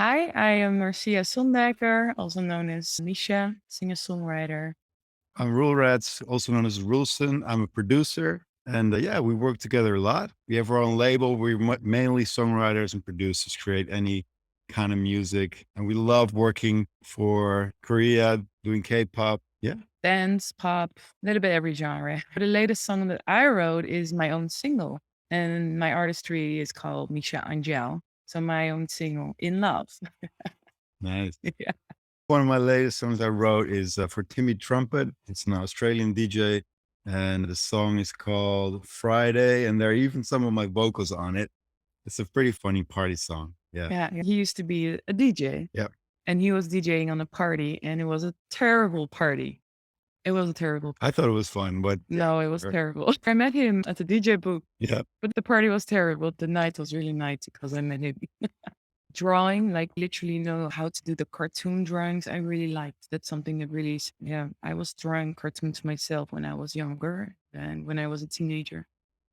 Hi, I am Marcia Sondeijker, also known as Misha, singer-songwriter. I'm Roel, also known as Roulsen. I'm a producer. And yeah, we work together a lot. We have our own label. We're mainly songwriters and producers, create any kind of music. And we love working for Korea, doing K-pop. Yeah. Dance, pop, a little bit every genre. The latest song that I wrote is my own single, and my artistry is called Misha and Roulsen. So my own single, In Love. Nice. Yeah. One of my latest songs I wrote is for Timmy Trumpet. It's an Australian DJ. And the song is called Friday. And there are even some of my vocals on it. It's a pretty funny party song. Yeah. Yeah, he used to be a DJ, Yeah. and he was DJing on a party, and it was a terrible party. It was a terrible. I thought it was fun, but yeah. No, it was Sure. terrible. I met him at the DJ booth, Yeah. but the party was terrible. The night was really nice because I met him. Drawing, like literally know how to do the cartoon drawings. I really liked. That's something that really, yeah, I was drawing cartoons myself when I was younger and when I was a teenager.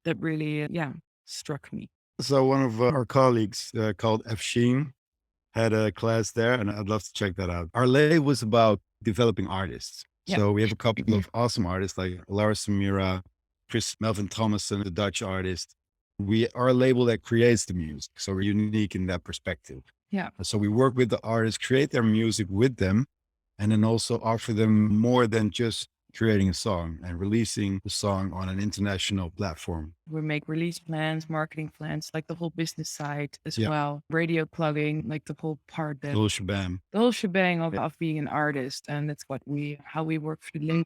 That really, yeah, struck me. So one of our colleagues called Sheen had a class there, and I'd love to check that out. Our lay was about developing artists. Yeah. So we have a couple of awesome artists like Lara Samira, Chris Melvin Thomason, the Dutch artist. We are a label that creates the music. So we're unique in that perspective. Yeah. So we work with the artists, create their music with them, and then also offer them more than just creating a song and releasing the song on an international platform. We make release plans, marketing plans, like the whole business side as Yeah. well. Radio plugging, like the whole part that The whole shebang. the whole shebang of being an artist. And that's how we work for the label.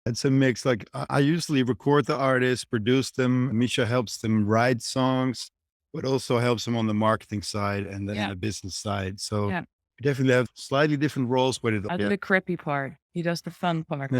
It's a mix. Like I usually record the artists, produce them. Misha helps them write songs, but also helps them on the marketing side and then Yeah. the business side. So Yeah. we definitely have slightly different roles, but I do the crappy part. He does the fun part.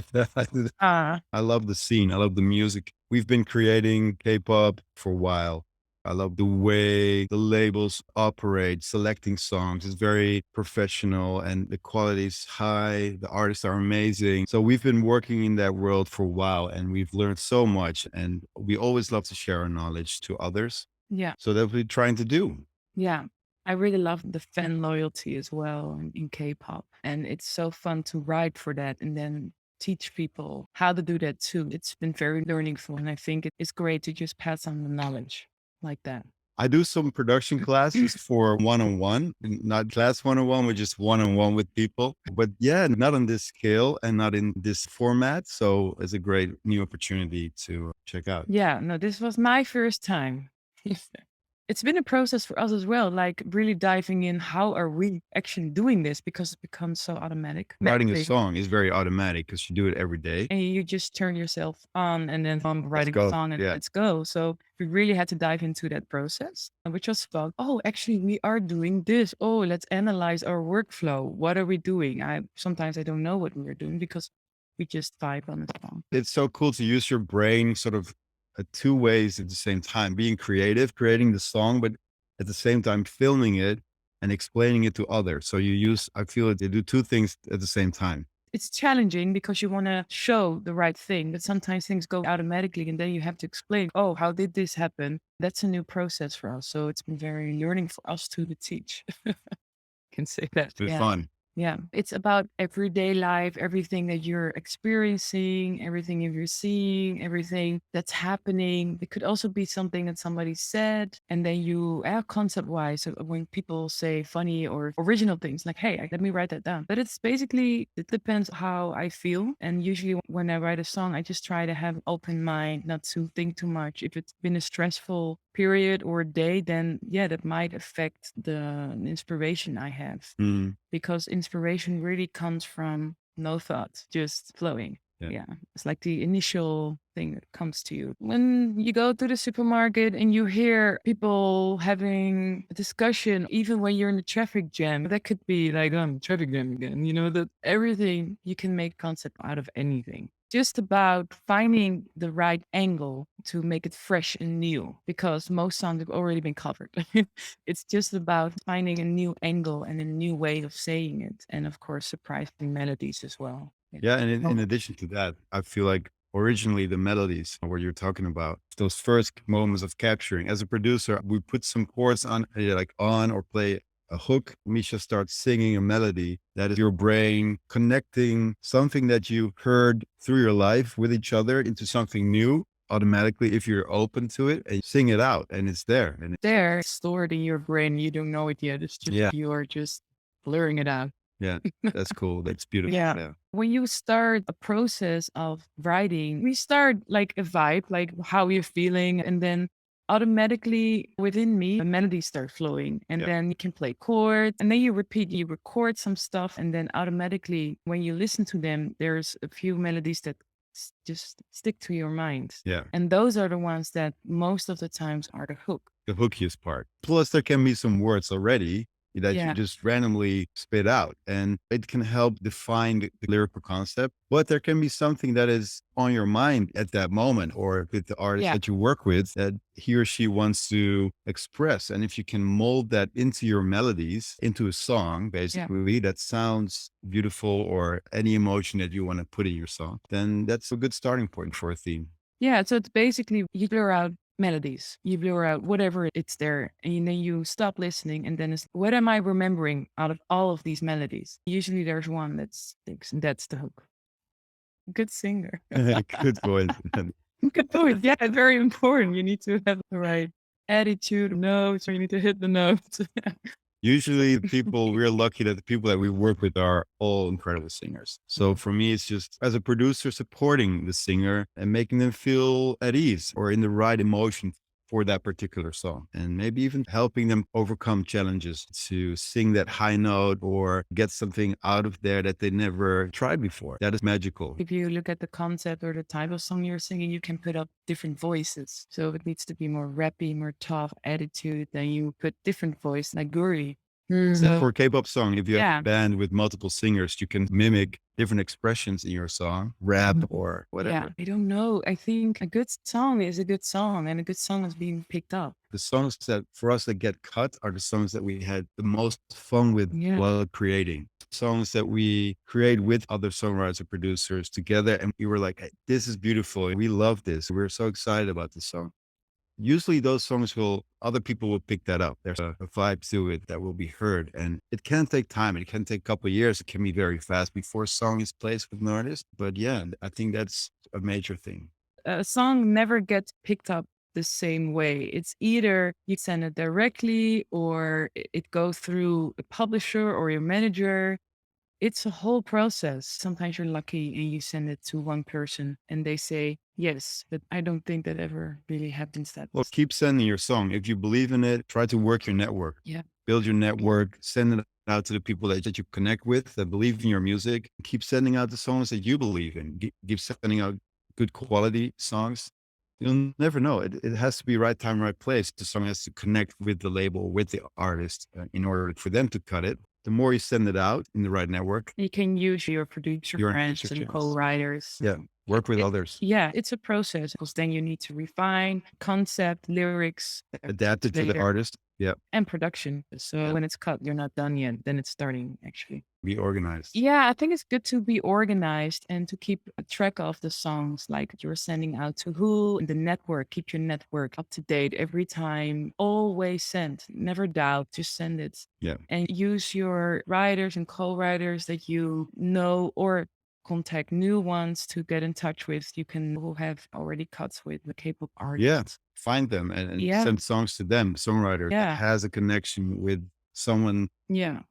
Ah, I love the scene. I love the music. We've been creating K-pop for a while. I love the way the labels operate, selecting songs. It's very professional and the quality is high. The artists are amazing. So we've been working in that world for a while and we've learned so much. And we always love to share our knowledge to others. yeah. So that's what we're trying to do. Yeah. I really love the fan loyalty as well in K-pop. And it's so fun to write for that and then teach people how to do that too. It's been very learningful. And I think it's great to just pass on the knowledge like that. I do some production classes for one-on-one, not class one-on-one, but just one-on-one with people. But yeah, not on this scale and not in this format. So it's a great new opportunity to check out. Yeah, no, this was my first time. It's been a process for us as well, like really diving in. How are we actually doing this? Because it becomes so automatic. Writing a Naturally. song is very automatic because you do it every day. And you just turn yourself on and then writing go. a song and Yeah. let's go. So we really had to dive into that process, which was about, oh, actually we are doing this. Oh, let's analyze our workflow. What are we doing? Sometimes I don't know what we are doing because we just vibe on the song. It's so cool to use your brain sort of two ways at the same time, being creative, creating the song, but at the same time filming it and explaining it to others. So I feel that they do two things at the same time. It's challenging because you want to show the right thing, but sometimes things go automatically and then you have to explain, oh, how did this happen? That's a new process for us. So it's been very learning for us to teach. Can say that. It's Yeah. fun. Yeah. It's about everyday life, everything that you're experiencing, everything you're seeing, everything that's happening. It could also be something that somebody said. And then concept wise, when people say funny or original things like, hey, let me write that down. But it's basically, it depends how I feel. And usually when I write a song, I just try to have an open mind, not to think too much. If it's been a stressful period or a day, then yeah, that might affect the inspiration I have. Mm. Because inspiration really comes from no thought, just flowing. Yeah. It's like the initial thing that comes to you. When you go to the supermarket and you hear people having a discussion, even when you're in a traffic jam, that could be like, traffic jam again. That everything, you can make concept out of anything. Just about finding the right angle to make it fresh and new, because most songs have already been covered. It's just about finding a new angle and a new way of saying it. And of course, surprising melodies as well. Yeah. And in addition to that, I feel like originally the melodies, what you're talking about, those first moments of capturing as a producer, we put some chords on, like on or play a hook. Misha starts singing a melody. That is your brain connecting something that you heard through your life with each other into something new automatically if you're open to it and sing it out, and it's there. And There, stored in your brain. You don't know it yet. It's just you're just blurring it out. yeah, that's cool. That's beautiful. Yeah. When you start a process of writing, we start like a vibe, like how you're feeling, and then automatically within me, the melodies start flowing, and then you can play chords, and then you record some stuff, and then automatically when you listen to them, there's a few melodies that just stick to your mind. Yeah. And those are the ones that most of the times are the hook. The hookiest part. Plus, there can be some words already that you just randomly spit out, and it can help define the lyrical concept. But there can be something that is on your mind at that moment, or with the artist that you work with, that he or she wants to express. And if you can mold that into your melodies, into a song, basically, that sounds beautiful, or any emotion that you want to put in your song, then that's a good starting point for a theme. Yeah. So it's basically you blur out melodies, you blur out whatever it's there, and then you stop listening, and then it's, what am I remembering out of all of these melodies? Usually there's one that sticks, and that's the hook. Good singer. Good voice. Good voice. Yeah, very important. You need to have the right attitude, notes, or you need to hit the notes. Usually we're lucky that the people that we work with are all incredible singers. So for me, it's just as a producer, supporting the singer and making them feel at ease or in the right emotion for that particular song, and maybe even helping them overcome challenges to sing that high note or get something out of there that they never tried before. That is magical. If you look at the concept or the type of song you're singing, you can put up different voices. So if it needs to be more rappy, more tough attitude, then you put different voice, like Guri. So for a K-pop song, if you have a band with multiple singers, you can mimic different expressions in your song, rap or whatever. Yeah, I don't know. I think a good song is a good song, and a good song is being picked up. The songs that for us that get cut are the songs that we had the most fun with while creating. Songs that we create with other songwriters and producers together, and we were like, hey, this is beautiful. We love this. We're so excited about this song. Usually those songs other people will pick that up. There's a vibe to it that will be heard, and it can take time. It can take a couple of years. It can be very fast before a song is placed with an artist. But yeah, I think that's a major thing. A song never gets picked up the same way. It's either you send it directly, or it goes through a publisher or your manager. It's a whole process. Sometimes you're lucky and you send it to one person and they say yes, but I don't think that ever really happens that. Well, keep sending your song. If you believe in it, try to work your network. Yeah. Build your network, send it out to the people that you connect with, that believe in your music. Keep sending out the songs that you believe in. Keep sending out good quality songs. You'll never know. It has to be right time, right place. The song has to connect with the label, with the artist in order for them to cut it. The more you send it out in the right network, you can use your producer friends and co-writers. Yeah. Work with others. Yeah, it's a process, because then you need to refine concept, lyrics, adapt it to the artist. Yeah. And production. So when it's cut, you're not done yet. Then it's starting, actually. Be organized. Yeah, I think it's good to be organized and to keep a track of the songs, like you're sending out to who in the network. Keep your network up to date every time. Always send. Never doubt. Just send it. Yeah. And use your writers and co-writers that you know, or contact new ones to get in touch with. You can who have already cuts with the K-pop artists. Yeah. Find them and send songs to them. Songwriter that has a connection with someone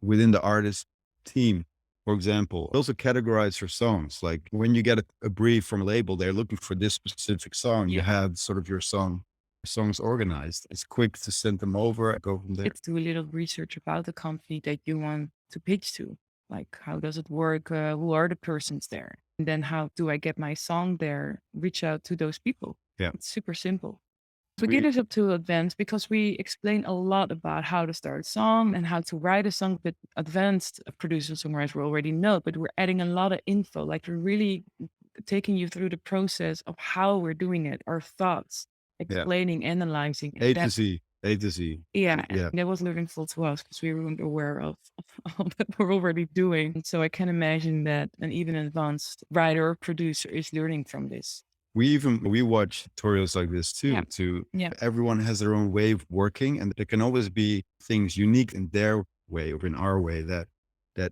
within the artist team, for example. Also categorize your songs. Like when you get a brief from a label, they're looking for this specific song. You have sort of your songs organized. It's quick to send them over, go from there. It's do a little research about the company that you want to pitch to. Like, how does it work? Who are the persons there? And then how do I get my song there? Reach out to those people. Yeah. It's super simple. Beginners up to advanced, because we explain a lot about how to start a song and how to write a song, but advanced producers and songwriters already know, but we're adding a lot of info. Like we're really taking you through the process of how we're doing it, our thoughts, explaining, analyzing. A to Z. Yeah. That was learnful to us because we weren't aware of all that we're already doing. So I can imagine that an even advanced writer or producer is learning from this. We watch tutorials like this too. Everyone has their own way of working, and there can always be things unique in their way or in our way that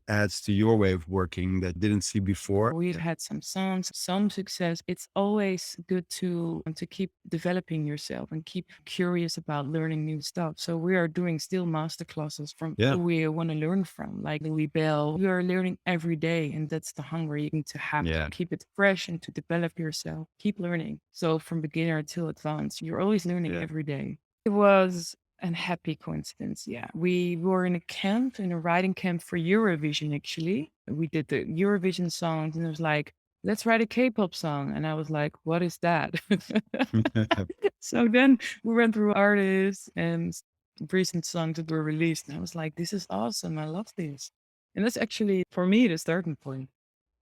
adds to your way of working that didn't see before? We've had some songs, some success. It's always good to keep developing yourself and keep curious about learning new stuff. So we are doing still master classes from Yeah. who we want to learn from, like Louis Bell. We are learning every day, and that's the hunger you need to have Yeah. to keep it fresh and to develop yourself. Keep learning. So from beginner till advanced, you're always learning every day. It was a happy coincidence. Yeah. We were in a writing camp for Eurovision, actually. We did the Eurovision songs, and it was like, let's write a K-pop song. And I was like, what is that? So then we went through artists and recent songs that were released. And I was like, this is awesome. I love this. And that's actually, for me, the starting point,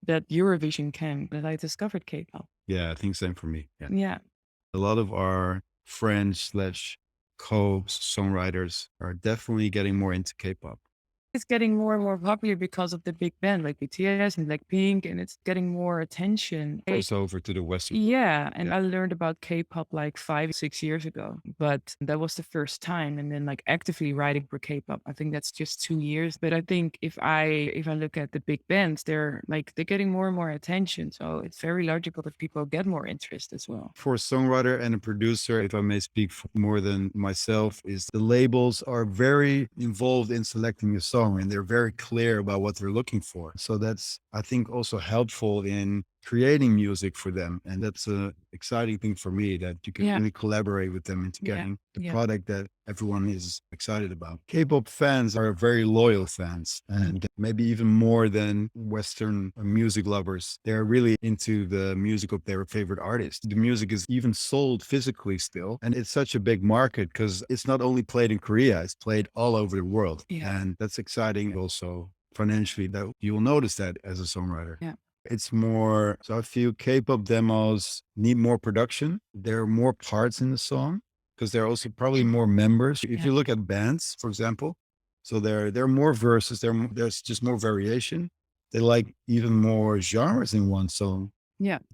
that Eurovision camp that I discovered K-pop. Yeah, I think same for me. Yeah. A lot of our friends / co-songwriters are definitely getting more into K-pop. It's getting more and more popular because of the big band like BTS and Blackpink, and it's getting more attention. It's over to the Western. Yeah, and I learned about K-pop like 5, 6 years ago, but that was the first time. And then like actively writing for K-pop, I think that's just 2 years. But I think if I look at the big bands, they're getting more and more attention. So it's very logical that people get more interest as well. For a songwriter and a producer, if I may speak for more than myself, is the labels are very involved in selecting a song and they're very clear about what they're looking for. So that's, I think, also helpful in creating music for them. And that's an exciting thing for me, that you can really collaborate with them into getting the product that everyone is excited about. K-pop fans are very loyal fans, and maybe even more than Western music lovers. They're really into the music of their favorite artist. The music is even sold physically still. And it's such a big market because it's not only played in Korea, it's played all over the world. And that's exciting also financially, that you'll notice that as a songwriter. It's more, so I feel K-pop demos need more production. There are more parts in the song because there are also probably more members. If you look at bands, for example, so there are more verses, there's just more variation. They like even more genres in one song.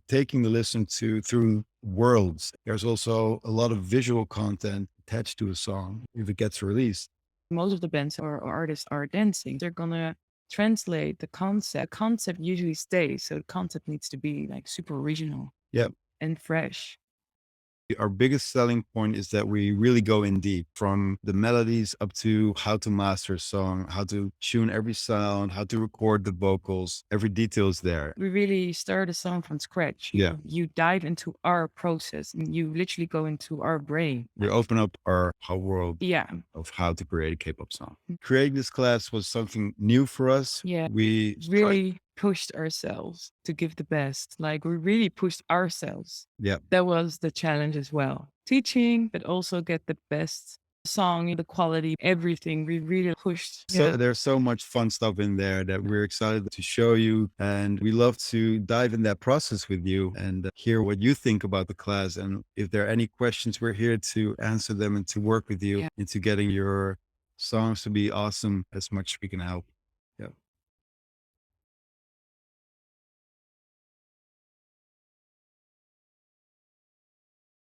Taking the listen through worlds. There's also a lot of visual content attached to a song if it gets released. Most of the bands or artists are dancing. They're gonna translate the concept. Concept usually stays, so the concept needs to be like super original and fresh. Our biggest selling point is that we really go in deep, from the melodies up to how to master a song, how to tune every sound, how to record the vocals. Every detail is there. We really start a song from scratch. You dive into our process and you literally go into our brain. We open up our world of how to create a K-pop song. Creating this class was something new for us. We really pushed ourselves to give the best. Like, we really pushed ourselves. That was the challenge as well. Teaching, but also get the best song, the quality, everything. We really pushed. So there's so much fun stuff in there that we're excited to show you. And we love to dive in that process with you and hear what you think about the class. And if there are any questions, we're here to answer them and to work with you into getting your songs to be awesome as much as we can help.